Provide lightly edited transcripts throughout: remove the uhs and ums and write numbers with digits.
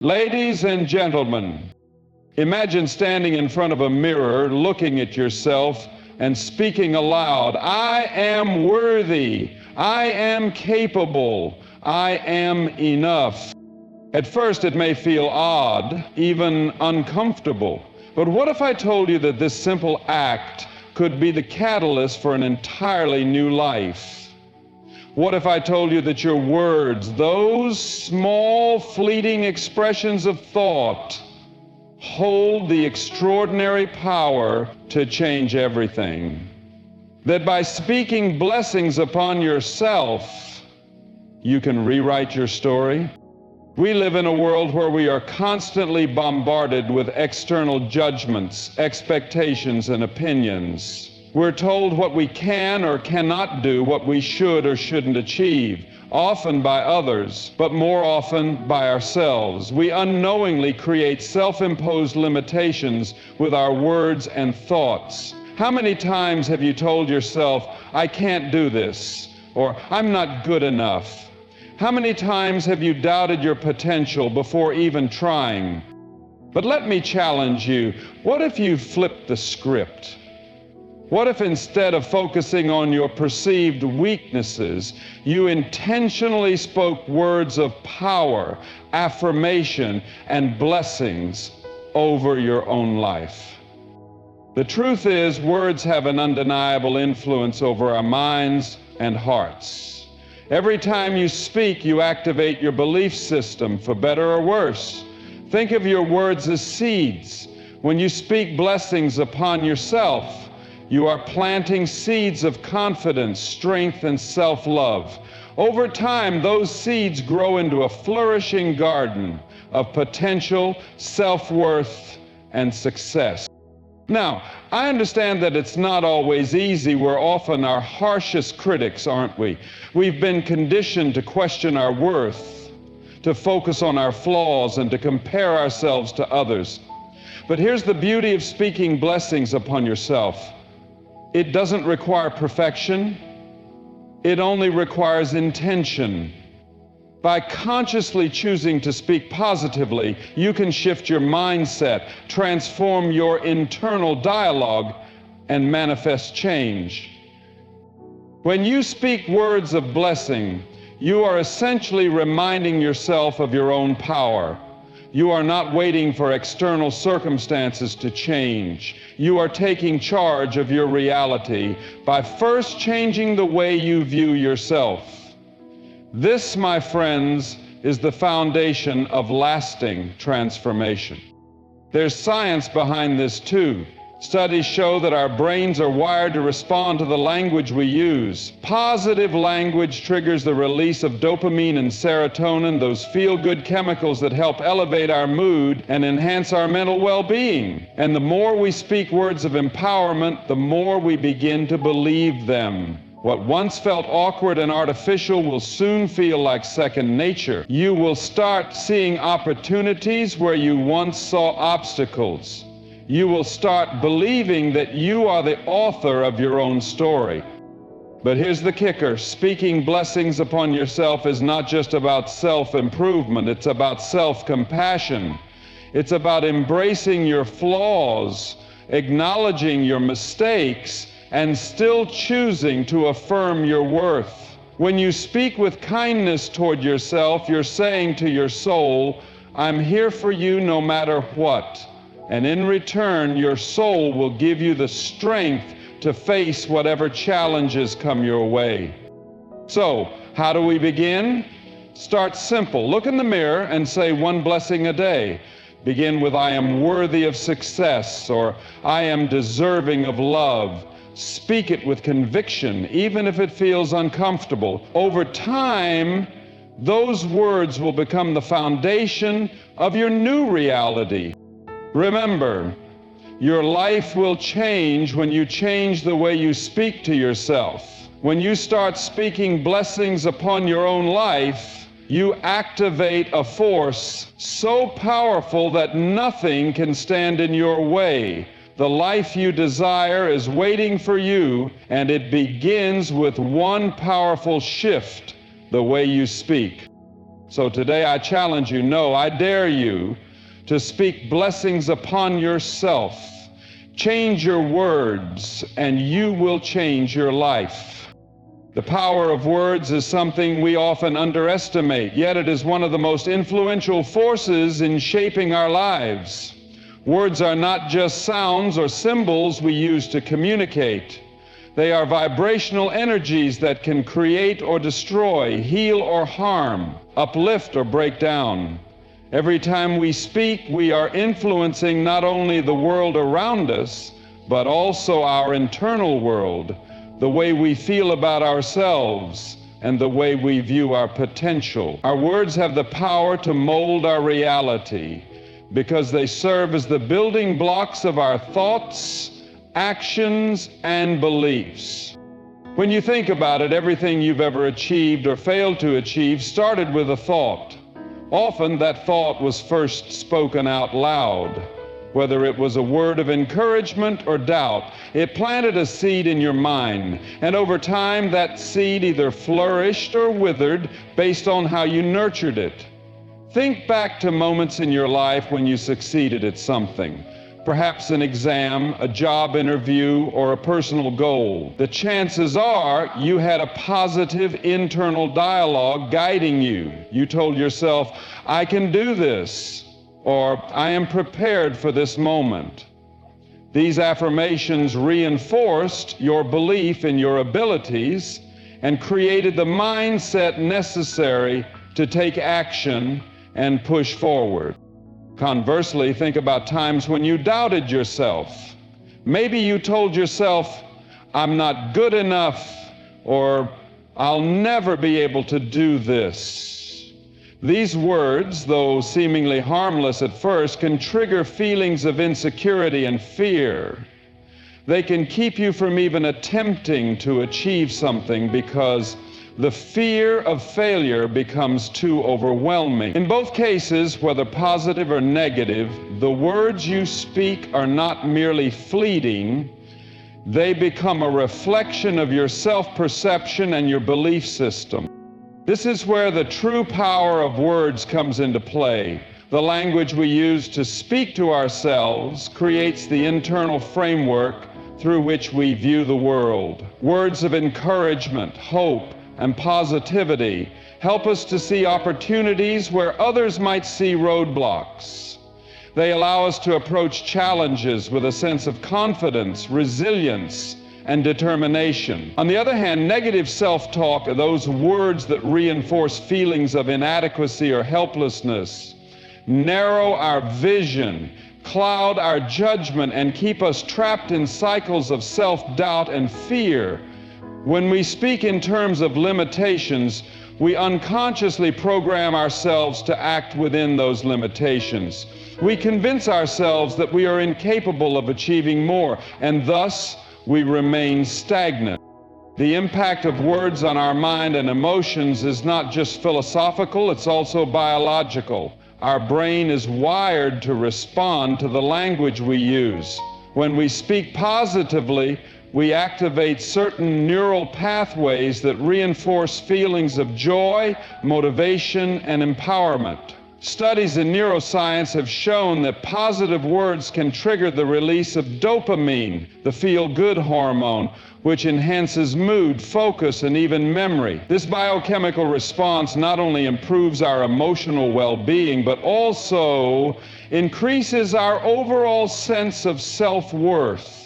Ladies and gentlemen, imagine standing in front of a mirror, looking at yourself and speaking aloud, "I am worthy, I am capable, I am enough." At first it may feel odd, even uncomfortable. But what if I told you that this simple act could be the catalyst for an entirely new life? What if I told you that your words, those small, fleeting expressions of thought, hold the extraordinary power to change everything? That by speaking blessings upon yourself, you can rewrite your story? We live in a world where we are constantly bombarded with external judgments, expectations, and opinions. We're told what we can or cannot do, what we should or shouldn't achieve, often by others, but more often by ourselves. We unknowingly create self-imposed limitations with our words and thoughts. How many times have you told yourself, "I can't do this," or "I'm not good enough"? How many times have you doubted your potential before even trying? But let me challenge you. What if you flipped the script? What if instead of focusing on your perceived weaknesses, you intentionally spoke words of power, affirmation, and blessings over your own life? The truth is, words have an undeniable influence over our minds and hearts. Every time you speak, you activate your belief system, for better or worse. Think of your words as seeds. When you speak blessings upon yourself, you are planting seeds of confidence, strength, and self-love. Over time, those seeds grow into a flourishing garden of potential, self-worth, and success. Now, I understand that it's not always easy. We're often our harshest critics, aren't we? We've been conditioned to question our worth, to focus on our flaws, and to compare ourselves to others. But here's the beauty of speaking blessings upon yourself. It doesn't require perfection. It only requires intention. By consciously choosing to speak positively, you can shift your mindset, transform your internal dialogue, and manifest change. When you speak words of blessing, you are essentially reminding yourself of your own power. You are not waiting for external circumstances to change. You are taking charge of your reality by first changing the way you view yourself. This, my friends, is the foundation of lasting transformation. There's science behind this too. Studies show that our brains are wired to respond to the language we use. Positive language triggers the release of dopamine and serotonin, those feel-good chemicals that help elevate our mood and enhance our mental well-being. And the more we speak words of empowerment, the more we begin to believe them. What once felt awkward and artificial will soon feel like second nature. You will start seeing opportunities where you once saw obstacles. You will start believing that you are the author of your own story. But here's the kicker. Speaking blessings upon yourself is not just about self-improvement. It's about self-compassion. It's about embracing your flaws, acknowledging your mistakes, and still choosing to affirm your worth. When you speak with kindness toward yourself, you're saying to your soul, "I'm here for you no matter what." And in return, your soul will give you the strength to face whatever challenges come your way. So, how do we begin? Start simple. Look in the mirror and say one blessing a day. Begin with, "I am worthy of success," or "I am deserving of love." Speak it with conviction, even if it feels uncomfortable. Over time, those words will become the foundation of your new reality. Remember, your life will change when you change the way you speak to yourself. When you start speaking blessings upon your own life, you activate a force so powerful that nothing can stand in your way. The life you desire is waiting for you, and it begins with one powerful shift, the way you speak. So today I challenge you, no, I dare you to speak blessings upon yourself. Change your words and you will change your life. The power of words is something we often underestimate, yet it is one of the most influential forces in shaping our lives. Words are not just sounds or symbols we use to communicate. They are vibrational energies that can create or destroy, heal or harm, uplift or break down. Every time we speak, we are influencing not only the world around us, but also our internal world, the way we feel about ourselves, and the way we view our potential. Our words have the power to mold our reality because they serve as the building blocks of our thoughts, actions, and beliefs. When you think about it, everything you've ever achieved or failed to achieve started with a thought. Often that thought was first spoken out loud. Whether it was a word of encouragement or doubt, it planted a seed in your mind, and over time that seed either flourished or withered based on how you nurtured it. Think back to moments in your life when you succeeded at something, perhaps an exam, a job interview, or a personal goal. The chances are you had a positive internal dialogue guiding you. You told yourself, I can do this, or I am prepared for this moment. These affirmations reinforced your belief in your abilities and created the mindset necessary to take action and push forward. Conversely, think about times when you doubted yourself. Maybe you told yourself, I'm not good enough, or I'll never be able to do this. These words, though seemingly harmless at first, can trigger feelings of insecurity and fear. They can keep you from even attempting to achieve something because the fear of failure becomes too overwhelming. In both cases, whether positive or negative, the words you speak are not merely fleeting. They become a reflection of your self-perception and your belief system. This is where the true power of words comes into play. The language we use to speak to ourselves creates the internal framework through which we view the world. Words of encouragement, hope, and positivity help us to see opportunities where others might see roadblocks. They allow us to approach challenges with a sense of confidence, resilience, and determination. On the other hand, negative self-talk are those words that reinforce feelings of inadequacy or helplessness, narrow our vision, cloud our judgment, and keep us trapped in cycles of self-doubt and fear. When we speak in terms of limitations, we unconsciously program ourselves to act within those limitations. We convince ourselves that we are incapable of achieving more, and thus we remain stagnant. The impact of words on our mind and emotions is not just philosophical, it's also biological. Our brain is wired to respond to the language we use. When we speak positively, we activate certain neural pathways that reinforce feelings of joy, motivation, and empowerment. Studies in neuroscience have shown that positive words can trigger the release of dopamine, the feel-good hormone, which enhances mood, focus, and even memory. This biochemical response not only improves our emotional well-being, but also increases our overall sense of self-worth.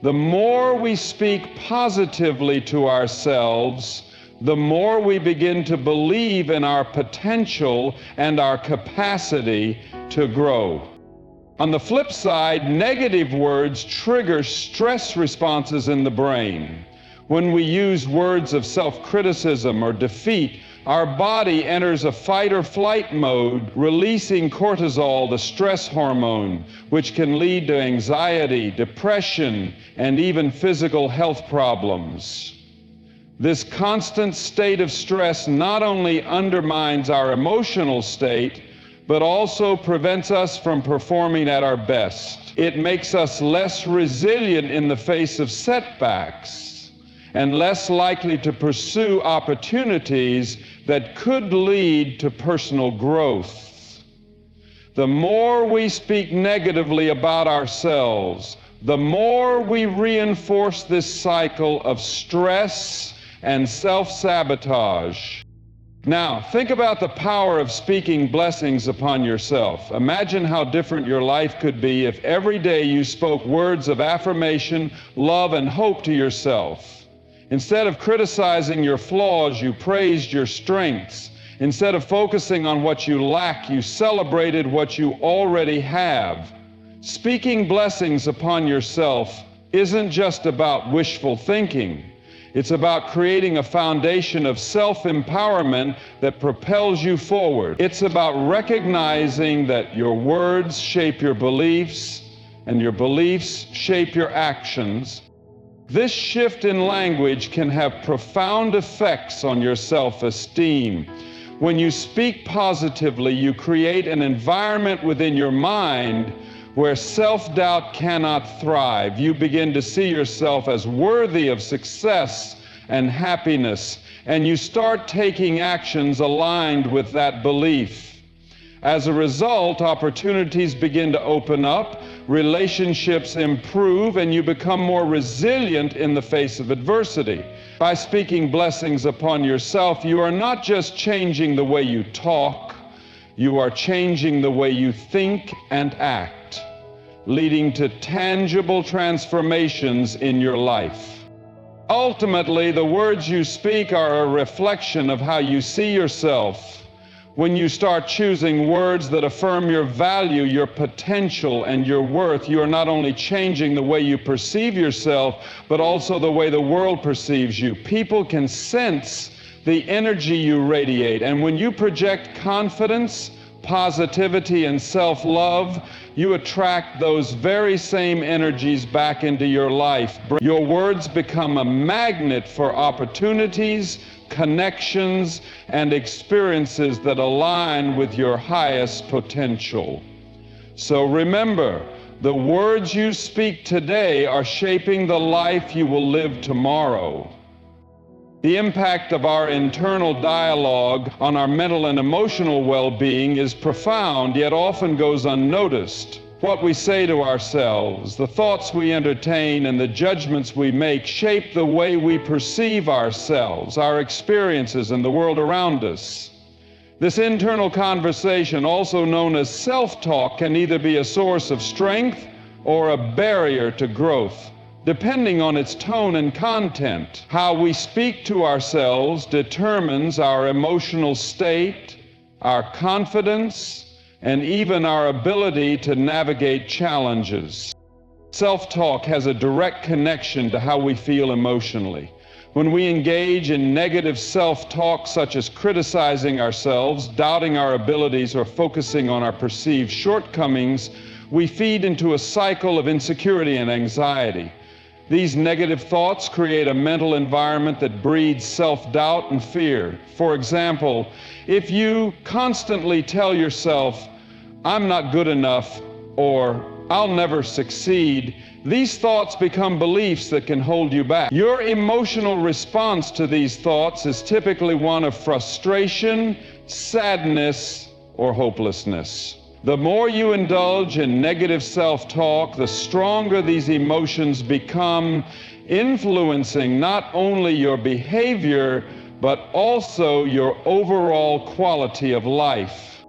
The more we speak positively to ourselves, the more we begin to believe in our potential and our capacity to grow. On the flip side, negative words trigger stress responses in the brain. When we use words of self-criticism or defeat, our body enters a fight or flight mode, releasing cortisol, the stress hormone, which can lead to anxiety, depression, and even physical health problems. This constant state of stress not only undermines our emotional state, but also prevents us from performing at our best. It makes us less resilient in the face of setbacks. and less likely to pursue opportunities that could lead to personal growth. The more we speak negatively about ourselves, the more we reinforce this cycle of stress and self-sabotage. Now, think about the power of speaking blessings upon yourself. Imagine how different your life could be if every day you spoke words of affirmation, love, and hope to yourself. Instead of criticizing your flaws, you praised your strengths. Instead of focusing on what you lack, you celebrated what you already have. Speaking blessings upon yourself isn't just about wishful thinking. It's about creating a foundation of self-empowerment that propels you forward. It's about recognizing that your words shape your beliefs and your beliefs shape your actions. This shift in language can have profound effects on your self-esteem. When you speak positively, you create an environment within your mind where self-doubt cannot thrive. You begin to see yourself as worthy of success and happiness, and you start taking actions aligned with that belief. As a result, opportunities begin to open up, relationships improve, and you become more resilient in the face of adversity. By speaking blessings upon yourself, you are not just changing the way you talk, you are changing the way you think and act, leading to tangible transformations in your life. Ultimately, the words you speak are a reflection of how you see yourself. When you start choosing words that affirm your value, your potential, and your worth, you are not only changing the way you perceive yourself, but also the way the world perceives you. People can sense the energy you radiate, and when you project confidence, positivity, and self-love, you attract those very same energies back into your life. Your words become a magnet for opportunities, connections, and experiences that align with your highest potential. So remember, the words you speak today are shaping the life you will live tomorrow. The impact of our internal dialogue on our mental and emotional well-being is profound, yet often goes unnoticed. What we say to ourselves, the thoughts we entertain, and the judgments we make shape the way we perceive ourselves, our experiences, and the world around us. This internal conversation, also known as self-talk, can either be a source of strength or a barrier to growth, depending on its tone and content. How we speak to ourselves determines our emotional state, our confidence, and even our ability to navigate challenges. Self-talk has a direct connection to how we feel emotionally. When we engage in negative self-talk, such as criticizing ourselves, doubting our abilities, or focusing on our perceived shortcomings, we feed into a cycle of insecurity and anxiety. These negative thoughts create a mental environment that breeds self-doubt and fear. For example, if you constantly tell yourself, "I'm not good enough," or "I'll never succeed," these thoughts become beliefs that can hold you back. Your emotional response to these thoughts is typically one of frustration, sadness, or hopelessness. The more you indulge in negative self-talk, the stronger these emotions become, influencing not only your behavior, but also your overall quality of life.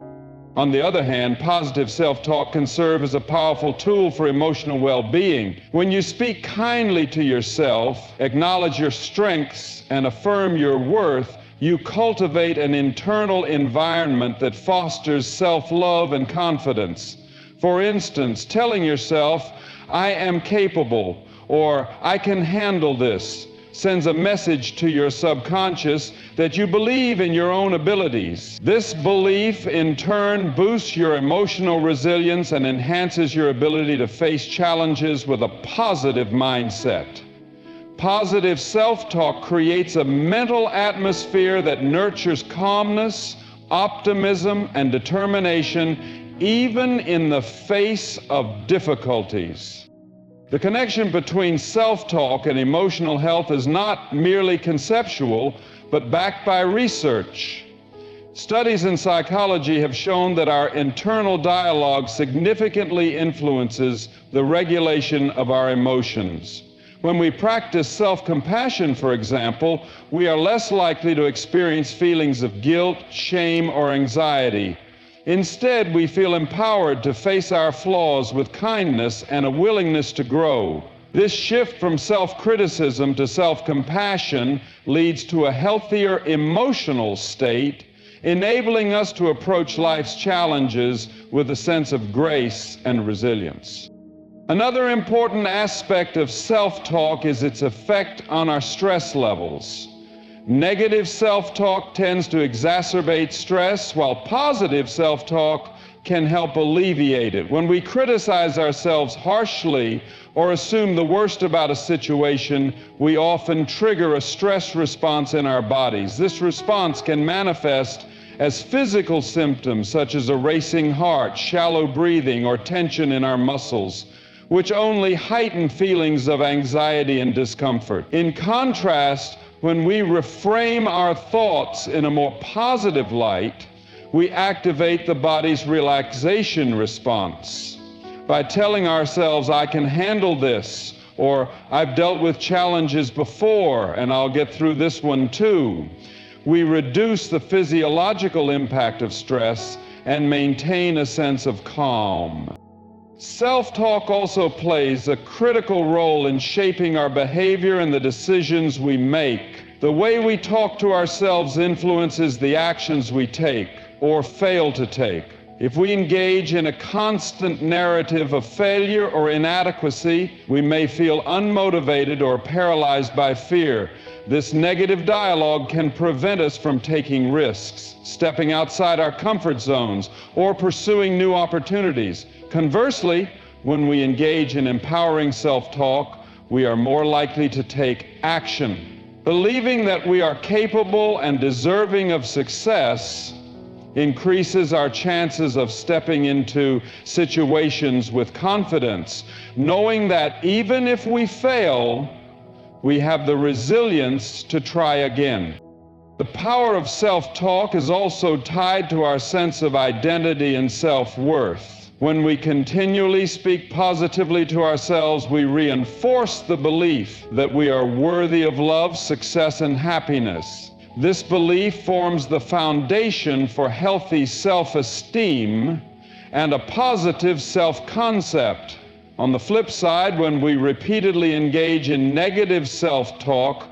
On the other hand, positive self-talk can serve as a powerful tool for emotional well-being. When you speak kindly to yourself, acknowledge your strengths, and affirm your worth, you cultivate an internal environment that fosters self-love and confidence. For instance, telling yourself, "I am capable," or "I can handle this," sends a message to your subconscious that you believe in your own abilities. This belief, in turn, boosts your emotional resilience and enhances your ability to face challenges with a positive mindset. Positive self-talk creates a mental atmosphere that nurtures calmness, optimism, and determination, even in the face of difficulties. The connection between self-talk and emotional health is not merely conceptual, but backed by research. Studies in psychology have shown that our internal dialogue significantly influences the regulation of our emotions. When we practice self-compassion, for example, we are less likely to experience feelings of guilt, shame, or anxiety. Instead, we feel empowered to face our flaws with kindness and a willingness to grow. This shift from self-criticism to self-compassion leads to a healthier emotional state, enabling us to approach life's challenges with a sense of grace and resilience. Another important aspect of self-talk is its effect on our stress levels. Negative self-talk tends to exacerbate stress, while positive self-talk can help alleviate it. When we criticize ourselves harshly or assume the worst about a situation, we often trigger a stress response in our bodies. This response can manifest as physical symptoms such as a racing heart, shallow breathing, or tension in our muscles, which only heighten feelings of anxiety and discomfort. In contrast, when we reframe our thoughts in a more positive light, we activate the body's relaxation response. By telling ourselves, "I can handle this," or "I've dealt with challenges before and I'll get through this one too," we reduce the physiological impact of stress and maintain a sense of calm. Self-talk also plays a critical role in shaping our behavior and the decisions we make. The way we talk to ourselves influences the actions we take or fail to take. If we engage in a constant narrative of failure or inadequacy, we may feel unmotivated or paralyzed by fear. This negative dialogue can prevent us from taking risks, stepping outside our comfort zones, or pursuing new opportunities. Conversely, when we engage in empowering self-talk, we are more likely to take action. Believing that we are capable and deserving of success increases our chances of stepping into situations with confidence, knowing that even if we fail, we have the resilience to try again. The power of self-talk is also tied to our sense of identity and self-worth. When we continually speak positively to ourselves, we reinforce the belief that we are worthy of love, success, and happiness. This belief forms the foundation for healthy self-esteem and a positive self-concept. On the flip side, when we repeatedly engage in negative self-talk,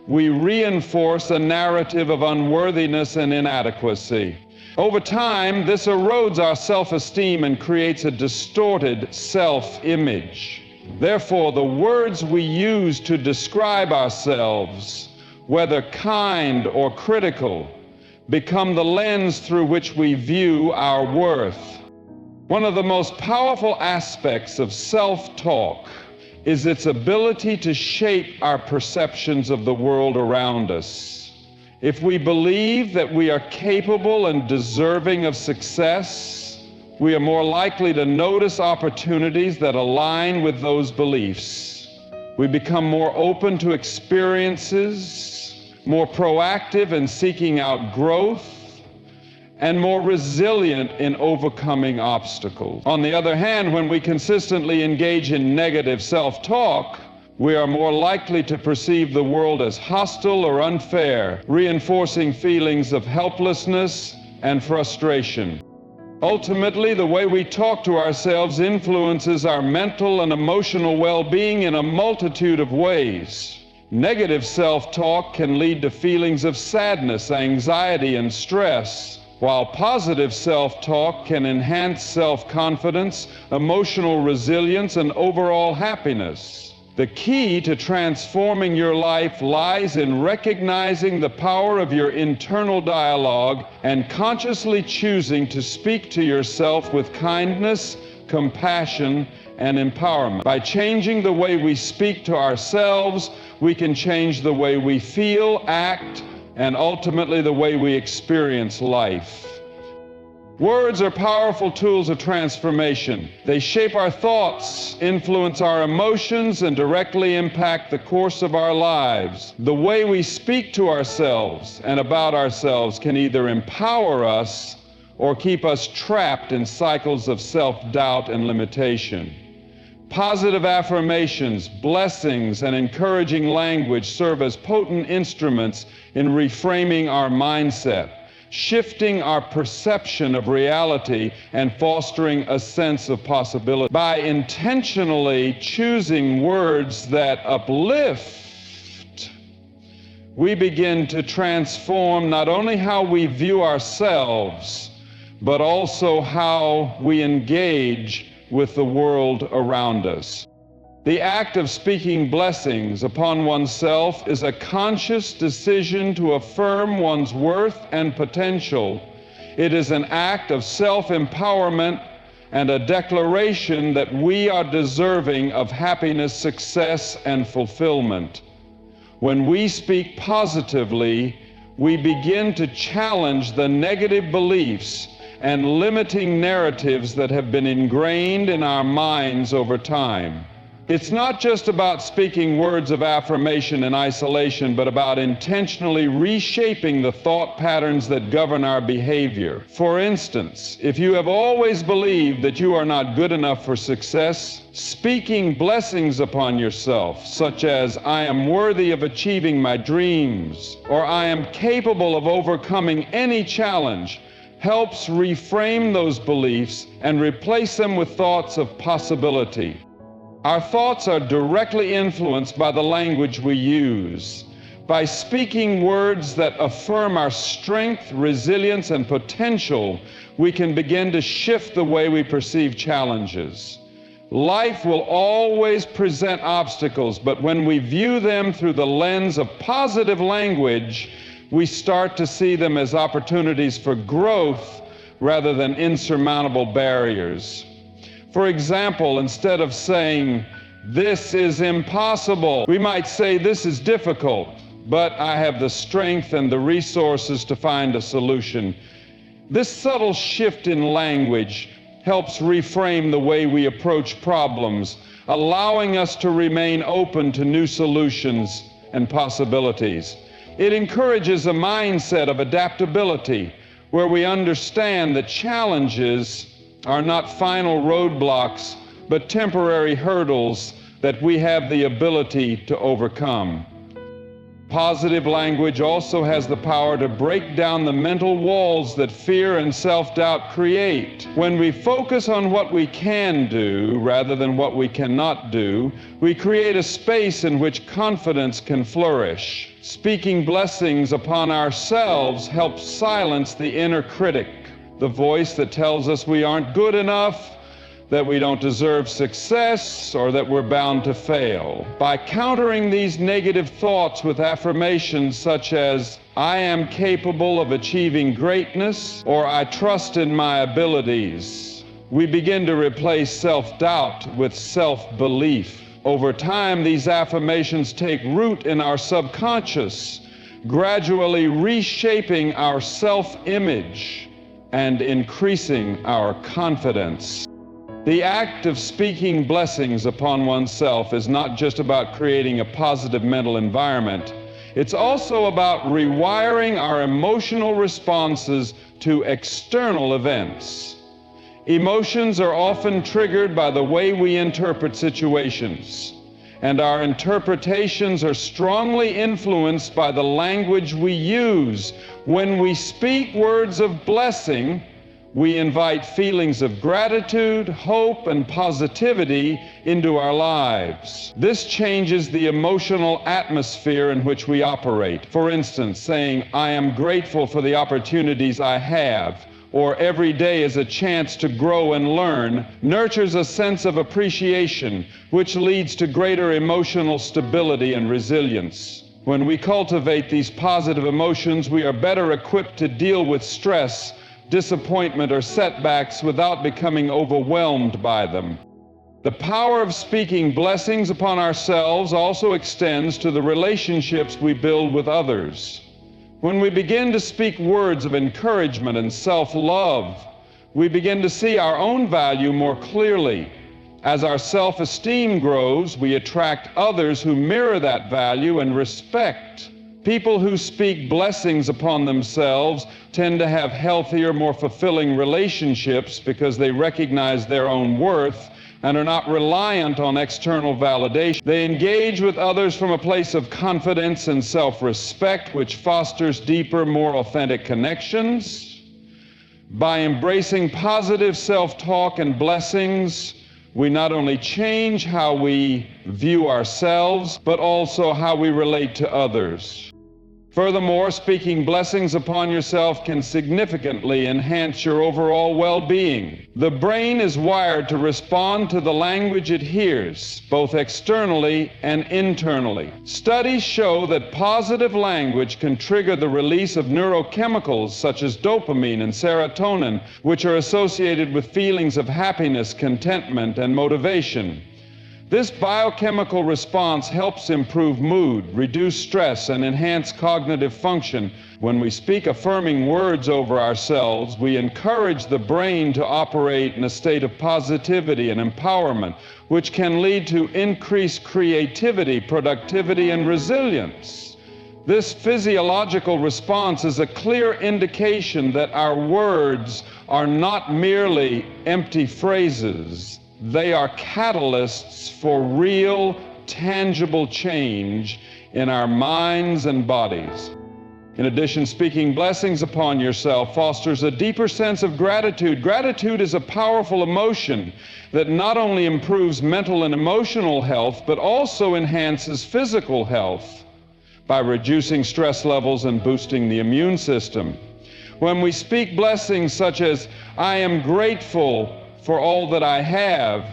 we reinforce a narrative of unworthiness and inadequacy. Over time, this erodes our self-esteem and creates a distorted self-image. Therefore, the words we use to describe ourselves, whether kind or critical, become the lens through which we view our worth. One of the most powerful aspects of self-talk is its ability to shape our perceptions of the world around us. If we believe that we are capable and deserving of success, we are more likely to notice opportunities that align with those beliefs. We become more open to experiences, more proactive in seeking out growth, and more resilient in overcoming obstacles. On the other hand, when we consistently engage in negative self-talk, we are more likely to perceive the world as hostile or unfair, reinforcing feelings of helplessness and frustration. Ultimately, the way we talk to ourselves influences our mental and emotional well-being in a multitude of ways. Negative self-talk can lead to feelings of sadness, anxiety, and stress, while positive self-talk can enhance self-confidence, emotional resilience, and overall happiness. The key to transforming your life lies in recognizing the power of your internal dialogue and consciously choosing to speak to yourself with kindness, compassion, and empowerment. By changing the way we speak to ourselves, we can change the way we feel, act, and ultimately the way we experience life. Words are powerful tools of transformation. They shape our thoughts, influence our emotions, and directly impact the course of our lives. The way we speak to ourselves and about ourselves can either empower us or keep us trapped in cycles of self-doubt and limitation. Positive affirmations, blessings, and encouraging language serve as potent instruments in reframing our mindset, shifting our perception of reality and fostering a sense of possibility. By intentionally choosing words that uplift, we begin to transform not only how we view ourselves, but also how we engage with the world around us. The act of speaking blessings upon oneself is a conscious decision to affirm one's worth and potential. It is an act of self-empowerment and a declaration that we are deserving of happiness, success, and fulfillment. When we speak positively, we begin to challenge the negative beliefs and limiting narratives that have been ingrained in our minds over time. It's not just about speaking words of affirmation in isolation, but about intentionally reshaping the thought patterns that govern our behavior. For instance, if you have always believed that you are not good enough for success, speaking blessings upon yourself, such as, "I am worthy of achieving my dreams," or "I am capable of overcoming any challenge," helps reframe those beliefs and replace them with thoughts of possibility. Our thoughts are directly influenced by the language we use. By speaking words that affirm our strength, resilience, and potential, we can begin to shift the way we perceive challenges. Life will always present obstacles, but when we view them through the lens of positive language, we start to see them as opportunities for growth rather than insurmountable barriers. For example, instead of saying, "This is impossible," we might say, "This is difficult, but I have the strength and the resources to find a solution." This subtle shift in language helps reframe the way we approach problems, allowing us to remain open to new solutions and possibilities. It encourages a mindset of adaptability, where we understand that challenges are not final roadblocks, but temporary hurdles that we have the ability to overcome. Positive language also has the power to break down the mental walls that fear and self-doubt create. When we focus on what we can do rather than what we cannot do, we create a space in which confidence can flourish. Speaking blessings upon ourselves helps silence the inner critic, the voice that tells us we aren't good enough, that we don't deserve success, or that we're bound to fail. By countering these negative thoughts with affirmations such as, "I am capable of achieving greatness," or "I trust in my abilities," we begin to replace self-doubt with self-belief. Over time, these affirmations take root in our subconscious, gradually reshaping our self-image and increasing our confidence. The act of speaking blessings upon oneself is not just about creating a positive mental environment. It's also about rewiring our emotional responses to external events. Emotions are often triggered by the way we interpret situations, and our interpretations are strongly influenced by the language we use. When we speak words of blessing, we invite feelings of gratitude, hope, and positivity into our lives. This changes the emotional atmosphere in which we operate. For instance, saying, "I am grateful for the opportunities I have," or "every day is a chance to grow and learn," nurtures a sense of appreciation, which leads to greater emotional stability and resilience. When we cultivate these positive emotions, we are better equipped to deal with stress, disappointment, or setbacks without becoming overwhelmed by them. The power of speaking blessings upon ourselves also extends to the relationships we build with others. When we begin to speak words of encouragement and self-love, we begin to see our own value more clearly. As our self-esteem grows, we attract others who mirror that value and respect. People who speak blessings upon themselves tend to have healthier, more fulfilling relationships because they recognize their own worth and are not reliant on external validation. They engage with others from a place of confidence and self-respect, which fosters deeper, more authentic connections. By embracing positive self-talk and blessings, we not only change how we view ourselves, but also how we relate to others. Furthermore, speaking blessings upon yourself can significantly enhance your overall well-being. The brain is wired to respond to the language it hears, both externally and internally. Studies show that positive language can trigger the release of neurochemicals such as dopamine and serotonin, which are associated with feelings of happiness, contentment, and motivation. This biochemical response helps improve mood, reduce stress, and enhance cognitive function. When we speak affirming words over ourselves, we encourage the brain to operate in a state of positivity and empowerment, which can lead to increased creativity, productivity, and resilience. This physiological response is a clear indication that our words are not merely empty phrases. They are catalysts for real, tangible change in our minds and bodies. In addition, speaking blessings upon yourself fosters a deeper sense of gratitude. Gratitude is a powerful emotion that not only improves mental and emotional health, but also enhances physical health by reducing stress levels and boosting the immune system. When we speak blessings such as, "I am grateful for all that I have,"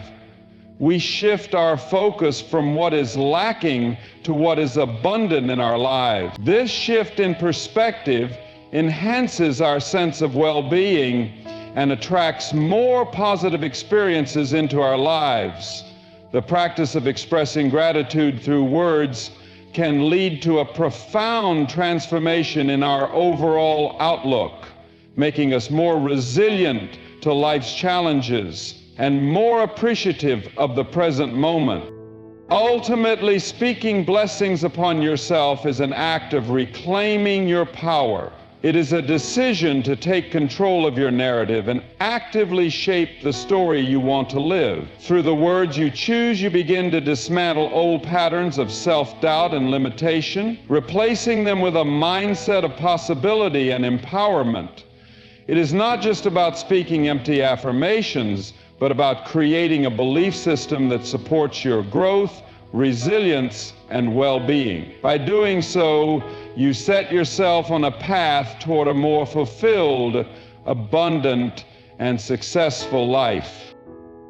we shift our focus from what is lacking to what is abundant in our lives. This shift in perspective enhances our sense of well-being and attracts more positive experiences into our lives. The practice of expressing gratitude through words can lead to a profound transformation in our overall outlook, making us more resilient to life's challenges and more appreciative of the present moment. Ultimately, speaking blessings upon yourself is an act of reclaiming your power. It is a decision to take control of your narrative and actively shape the story you want to live. Through the words you choose, you begin to dismantle old patterns of self-doubt and limitation, replacing them with a mindset of possibility and empowerment. It is not just about speaking empty affirmations, but about creating a belief system that supports your growth, resilience, and well-being. By doing so, you set yourself on a path toward a more fulfilled, abundant, and successful life.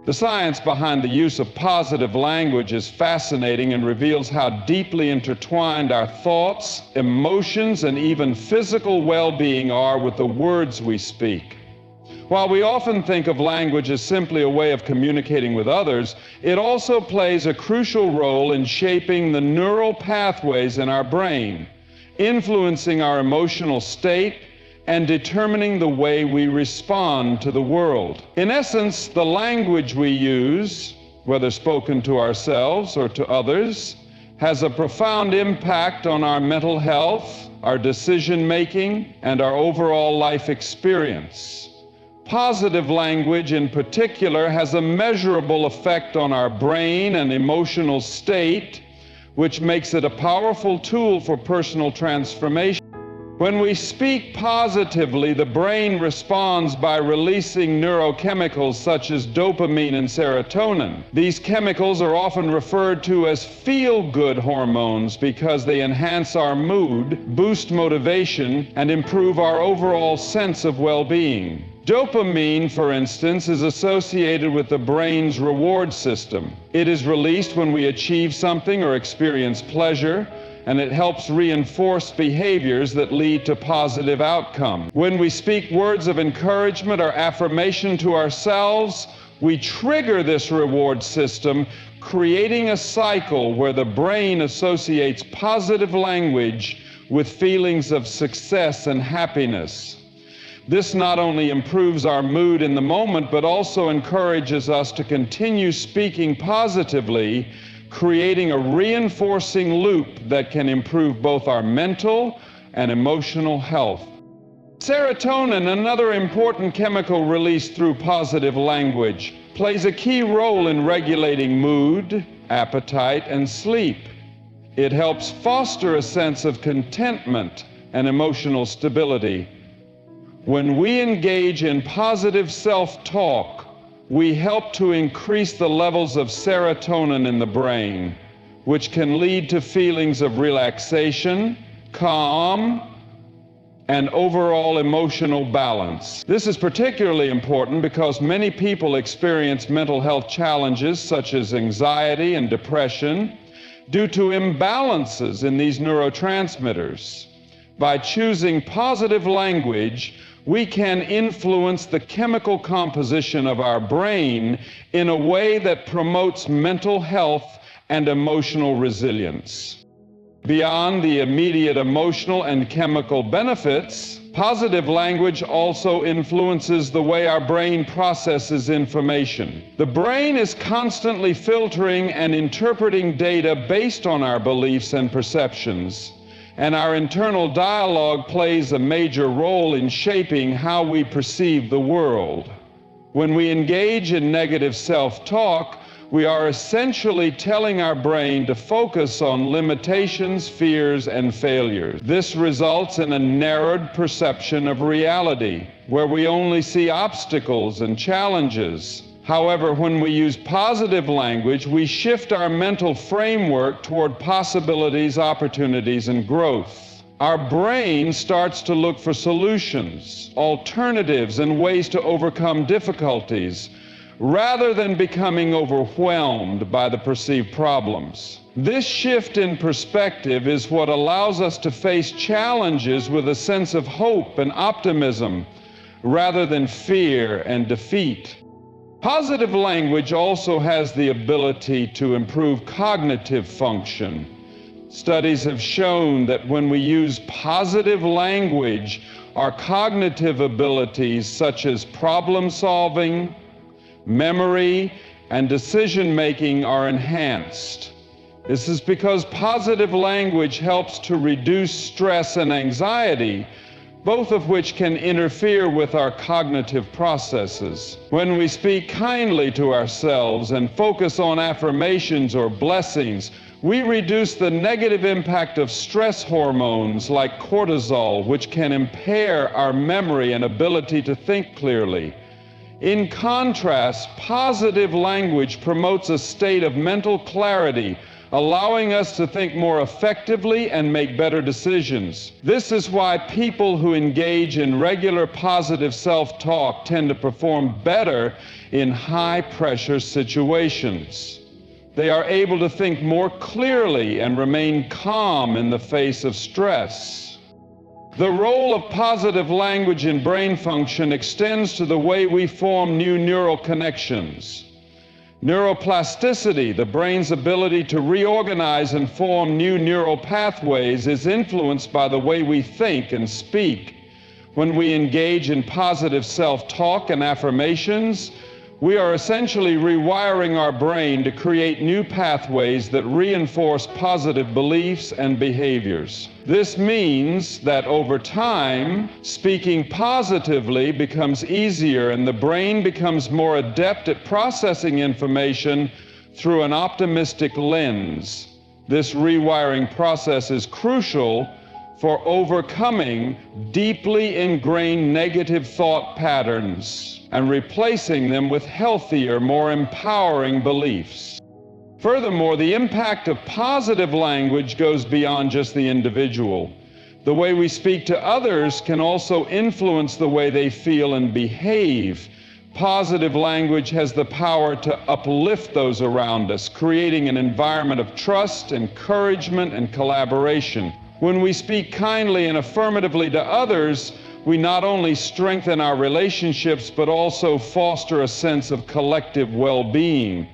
The science behind the use of positive language is fascinating and reveals how deeply intertwined our thoughts, emotions, and even physical well-being are with the words we speak. While we often think of language as simply a way of communicating with others, it also plays a crucial role in shaping the neural pathways in our brain, influencing our emotional state, and determining the way we respond to the world. In essence, the language we use, whether spoken to ourselves or to others, has a profound impact on our mental health, our decision-making, and our overall life experience. Positive language in particular has a measurable effect on our brain and emotional state, which makes it a powerful tool for personal transformation. When we speak positively, the brain responds by releasing neurochemicals such as dopamine and serotonin. These chemicals are often referred to as feel-good hormones because they enhance our mood, boost motivation, and improve our overall sense of well-being. Dopamine, for instance, is associated with the brain's reward system. It is released when we achieve something or experience pleasure, and it helps reinforce behaviors that lead to positive outcomes. When we speak words of encouragement or affirmation to ourselves, we trigger this reward system, creating a cycle where the brain associates positive language with feelings of success and happiness. This not only improves our mood in the moment, but also encourages us to continue speaking positively, creating a reinforcing loop that can improve both our mental and emotional health. Serotonin, another important chemical released through positive language, plays a key role in regulating mood, appetite, and sleep. It helps foster a sense of contentment and emotional stability. When we engage in positive self-talk, we help to increase the levels of serotonin in the brain, which can lead to feelings of relaxation, calm, and overall emotional balance. This is particularly important because many people experience mental health challenges such as anxiety and depression due to imbalances in these neurotransmitters. By choosing positive language, we can influence the chemical composition of our brain in a way that promotes mental health and emotional resilience. Beyond the immediate emotional and chemical benefits, positive language also influences the way our brain processes information. The brain is constantly filtering and interpreting data based on our beliefs and perceptions, and our internal dialogue plays a major role in shaping how we perceive the world. When we engage in negative self-talk, we are essentially telling our brain to focus on limitations, fears, and failures. This results in a narrowed perception of reality, where we only see obstacles and challenges. However, when we use positive language, we shift our mental framework toward possibilities, opportunities, and growth. Our brain starts to look for solutions, alternatives, and ways to overcome difficulties, rather than becoming overwhelmed by the perceived problems. This shift in perspective is what allows us to face challenges with a sense of hope and optimism, rather than fear and defeat. Positive language also has the ability to improve cognitive function. Studies have shown that when we use positive language, our cognitive abilities such as problem solving, memory, and decision-making are enhanced. This is because positive language helps to reduce stress and anxiety, both of which can interfere with our cognitive processes. When we speak kindly to ourselves and focus on affirmations or blessings, we reduce the negative impact of stress hormones like cortisol, which can impair our memory and ability to think clearly. In contrast, positive language promotes a state of mental clarity, allowing us to think more effectively and make better decisions. This is why people who engage in regular positive self-talk tend to perform better in high-pressure situations. They are able to think more clearly and remain calm in the face of stress. The role of positive language in brain function extends to the way we form new neural connections. Neuroplasticity, the brain's ability to reorganize and form new neural pathways, is influenced by the way we think and speak. When we engage in positive self-talk and affirmations, we are essentially rewiring our brain to create new pathways that reinforce positive beliefs and behaviors. This means that over time, speaking positively becomes easier and the brain becomes more adept at processing information through an optimistic lens. This rewiring process is crucial for overcoming deeply ingrained negative thought patterns and replacing them with healthier, more empowering beliefs. Furthermore, the impact of positive language goes beyond just the individual. The way we speak to others can also influence the way they feel and behave. Positive language has the power to uplift those around us, creating an environment of trust, encouragement, and collaboration. When we speak kindly and affirmatively to others, we not only strengthen our relationships, but also foster a sense of collective well-being.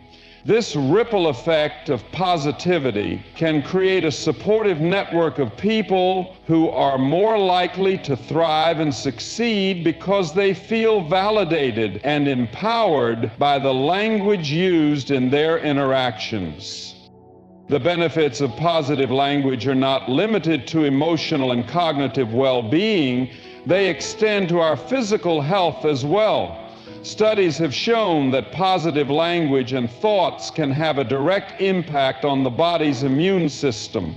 This ripple effect of positivity can create a supportive network of people who are more likely to thrive and succeed because they feel validated and empowered by the language used in their interactions. The benefits of positive language are not limited to emotional and cognitive well-being. They extend to our physical health as well. Studies have shown that positive language and thoughts can have a direct impact on the body's immune system.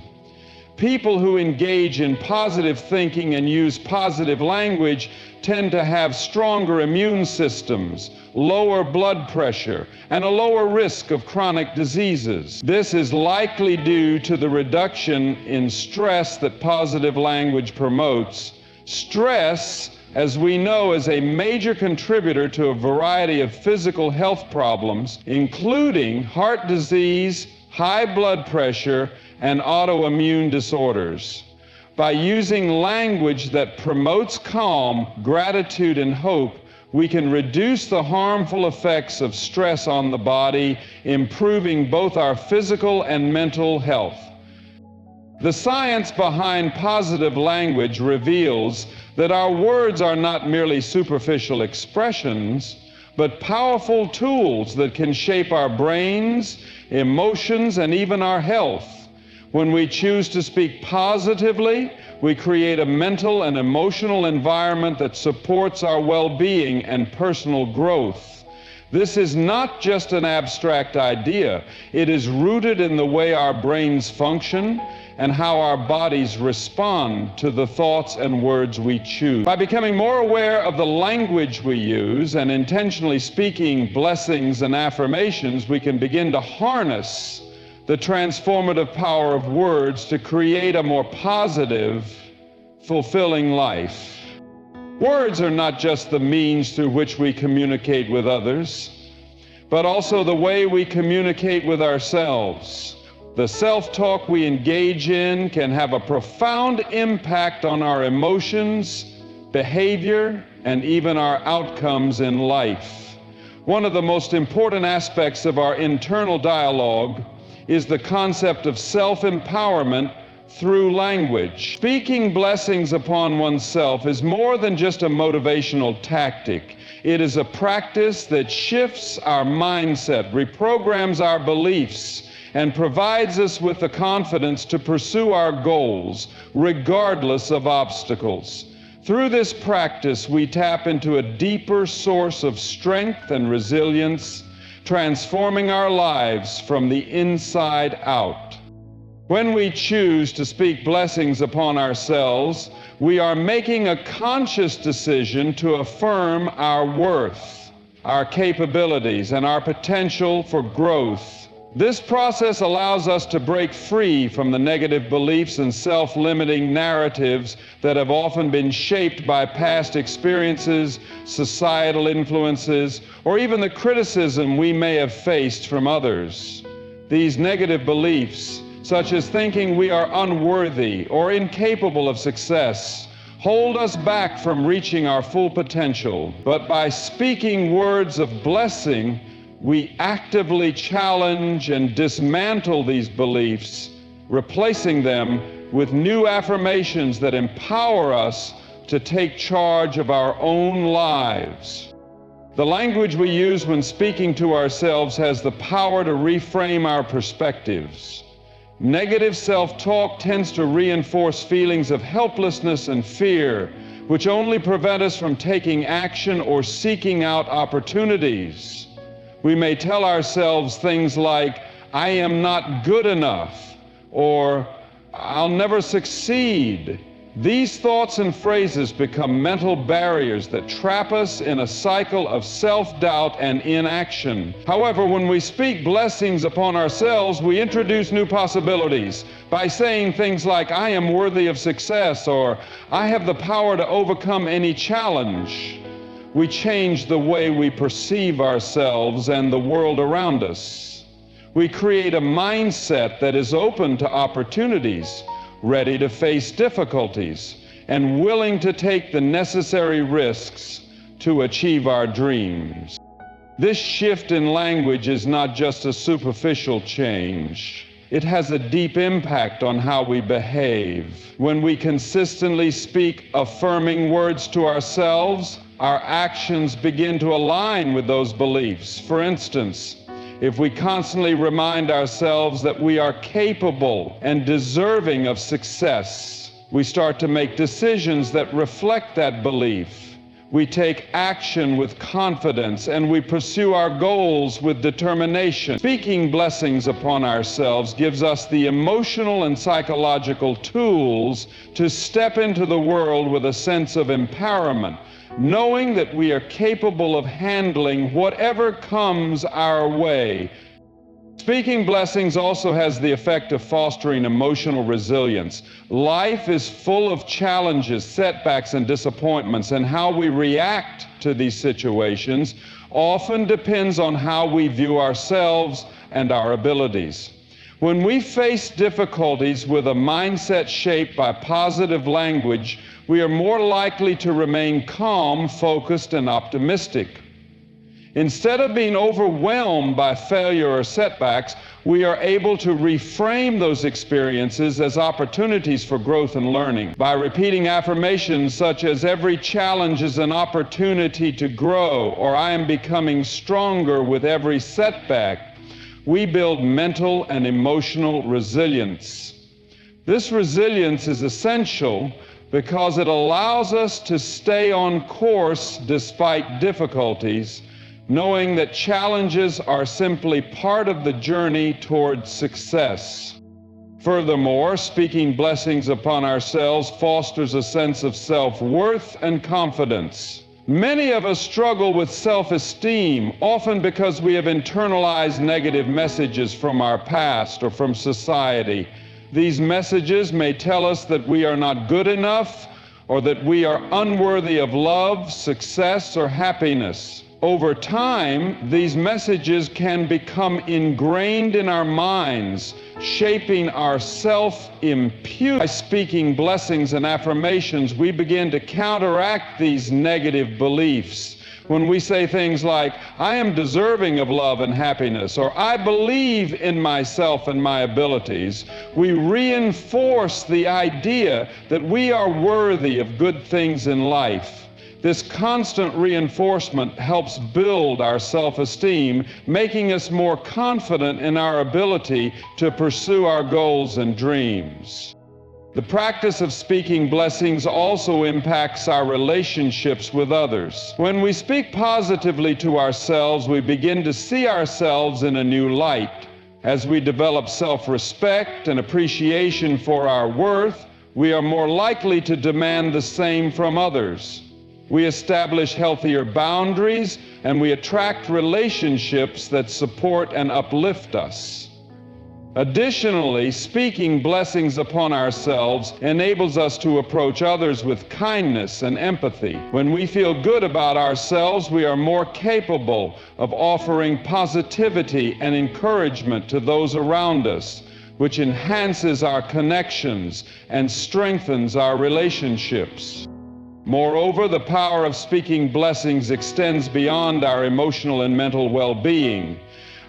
People who engage in positive thinking and use positive language tend to have stronger immune systems, lower blood pressure, and a lower risk of chronic diseases. This is likely due to the reduction in stress that positive language promotes. Stress, as we know, is a major contributor to a variety of physical health problems, including heart disease, high blood pressure, and autoimmune disorders. By using language that promotes calm, gratitude, and hope, we can reduce the harmful effects of stress on the body, improving both our physical and mental health. The science behind positive language reveals that our words are not merely superficial expressions, but powerful tools that can shape our brains, emotions, and even our health. When we choose to speak positively, we create a mental and emotional environment that supports our well-being and personal growth. This is not just an abstract idea. It is rooted in the way our brains function and how our bodies respond to the thoughts and words we choose. By becoming more aware of the language we use and intentionally speaking blessings and affirmations, we can begin to harness the transformative power of words to create a more positive, fulfilling life. Words are not just the means through which we communicate with others, but also the way we communicate with ourselves. The self-talk we engage in can have a profound impact on our emotions, behavior, and even our outcomes in life. One of the most important aspects of our internal dialogue is the concept of self-empowerment through language. Speaking blessings upon oneself is more than just a motivational tactic. It is a practice that shifts our mindset, reprograms our beliefs, and provides us with the confidence to pursue our goals, regardless of obstacles. Through this practice, we tap into a deeper source of strength and resilience, transforming our lives from the inside out. When we choose to speak blessings upon ourselves, we are making a conscious decision to affirm our worth, our capabilities, and our potential for growth. This process allows us to break free from the negative beliefs and self-limiting narratives that have often been shaped by past experiences, societal influences, or even the criticism we may have faced from others. These negative beliefs, such as thinking we are unworthy or incapable of success, hold us back from reaching our full potential. But by speaking words of blessing, we actively challenge and dismantle these beliefs, replacing them with new affirmations that empower us to take charge of our own lives. The language we use when speaking to ourselves has the power to reframe our perspectives. Negative self-talk tends to reinforce feelings of helplessness and fear, which only prevent us from taking action or seeking out opportunities. We may tell ourselves things like, "I am not good enough," or "I'll never succeed." These thoughts and phrases become mental barriers that trap us in a cycle of self-doubt and inaction. However, when we speak blessings upon ourselves, we introduce new possibilities by saying things like, "I am worthy of success," or "I have the power to overcome any challenge." We change the way we perceive ourselves and the world around us. We create a mindset that is open to opportunities, ready to face difficulties, and willing to take the necessary risks to achieve our dreams. This shift in language is not just a superficial change. It has a deep impact on how we behave. When we consistently speak affirming words to ourselves, our actions begin to align with those beliefs. For instance, if we constantly remind ourselves that we are capable and deserving of success, we start to make decisions that reflect that belief. We take action with confidence, and we pursue our goals with determination. Speaking blessings upon ourselves gives us the emotional and psychological tools to step into the world with a sense of empowerment, knowing that we are capable of handling whatever comes our way. Speaking blessings also has the effect of fostering emotional resilience. Life is full of challenges, setbacks, and disappointments, and how we react to these situations often depends on how we view ourselves and our abilities. When we face difficulties with a mindset shaped by positive language, we are more likely to remain calm, focused, and optimistic. Instead of being overwhelmed by failure or setbacks, we are able to reframe those experiences as opportunities for growth and learning. By repeating affirmations such as "every challenge is an opportunity to grow," or "I am becoming stronger with every setback," we build mental and emotional resilience. This resilience is essential because it allows us to stay on course despite difficulties, knowing that challenges are simply part of the journey toward success. Furthermore, speaking blessings upon ourselves fosters a sense of self-worth and confidence. Many of us struggle with self-esteem, often because we have internalized negative messages from our past or from society. These messages may tell us that we are not good enough, or that we are unworthy of love, success, or happiness. Over time, these messages can become ingrained in our minds, shaping our self-impute. By speaking blessings and affirmations, we begin to counteract these negative beliefs. When we say things like, "I am deserving of love and happiness," or "I believe in myself and my abilities," we reinforce the idea that we are worthy of good things in life. This constant reinforcement helps build our self-esteem, making us more confident in our ability to pursue our goals and dreams. The practice of speaking blessings also impacts our relationships with others. When we speak positively to ourselves, we begin to see ourselves in a new light. As we develop self-respect and appreciation for our worth, we are more likely to demand the same from others. We establish healthier boundaries, and we attract relationships that support and uplift us. Additionally, speaking blessings upon ourselves enables us to approach others with kindness and empathy. When we feel good about ourselves, we are more capable of offering positivity and encouragement to those around us, which enhances our connections and strengthens our relationships. Moreover, the power of speaking blessings extends beyond our emotional and mental well-being.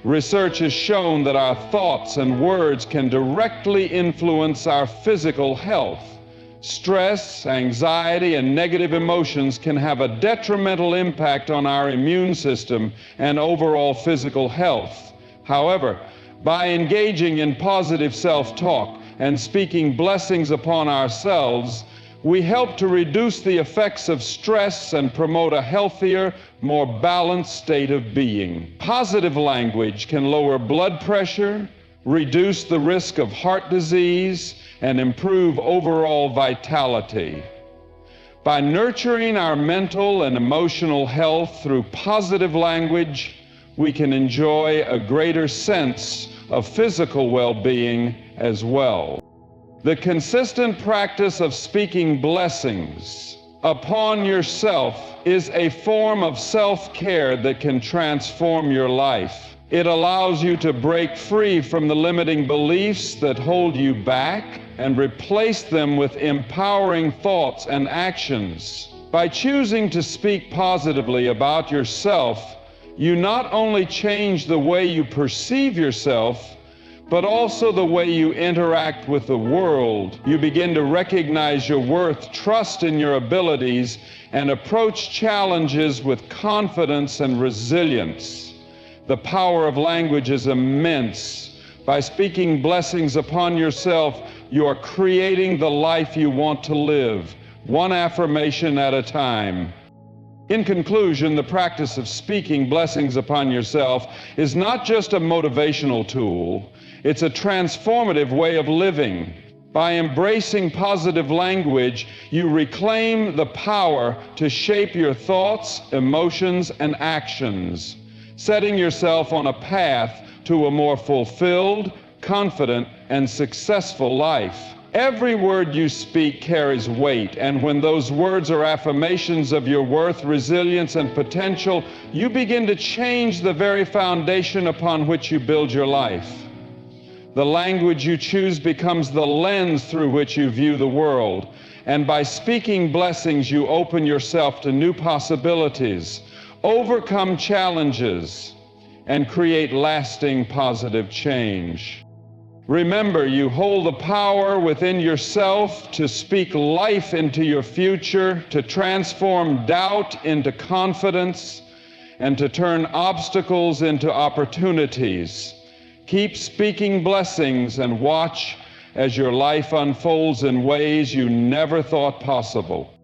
Research has shown that our thoughts and words can directly influence our physical health. Stress, anxiety, and negative emotions can have a detrimental impact on our immune system and overall physical health. However, by engaging in positive self-talk and speaking blessings upon ourselves, we help to reduce the effects of stress and promote a healthier, more balanced state of being. Positive language can lower blood pressure, reduce the risk of heart disease, and improve overall vitality. By nurturing our mental and emotional health through positive language, we can enjoy a greater sense of physical well-being as well. The consistent practice of speaking blessings upon yourself is a form of self-care that can transform your life. It allows you to break free from the limiting beliefs that hold you back and replace them with empowering thoughts and actions. By choosing to speak positively about yourself, you not only change the way you perceive yourself, but also the way you interact with the world. You begin to recognize your worth, trust in your abilities, and approach challenges with confidence and resilience. The power of language is immense. By speaking blessings upon yourself, you are creating the life you want to live, one affirmation at a time. In conclusion, the practice of speaking blessings upon yourself is not just a motivational tool, it's a transformative way of living. By embracing positive language, you reclaim the power to shape your thoughts, emotions, and actions, setting yourself on a path to a more fulfilled, confident, and successful life. Every word you speak carries weight, and when those words are affirmations of your worth, resilience, and potential, you begin to change the very foundation upon which you build your life. The language you choose becomes the lens through which you view the world, and by speaking blessings, you open yourself to new possibilities, overcome challenges, and create lasting positive change. Remember, you hold the power within yourself to speak life into your future, to transform doubt into confidence, and to turn obstacles into opportunities. Keep speaking blessings and watch as your life unfolds in ways you never thought possible.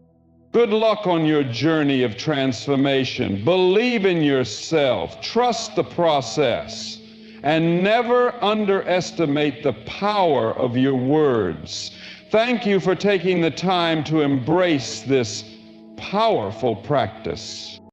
Good luck on your journey of transformation. Believe in yourself, trust the process, and never underestimate the power of your words. Thank you for taking the time to embrace this powerful practice.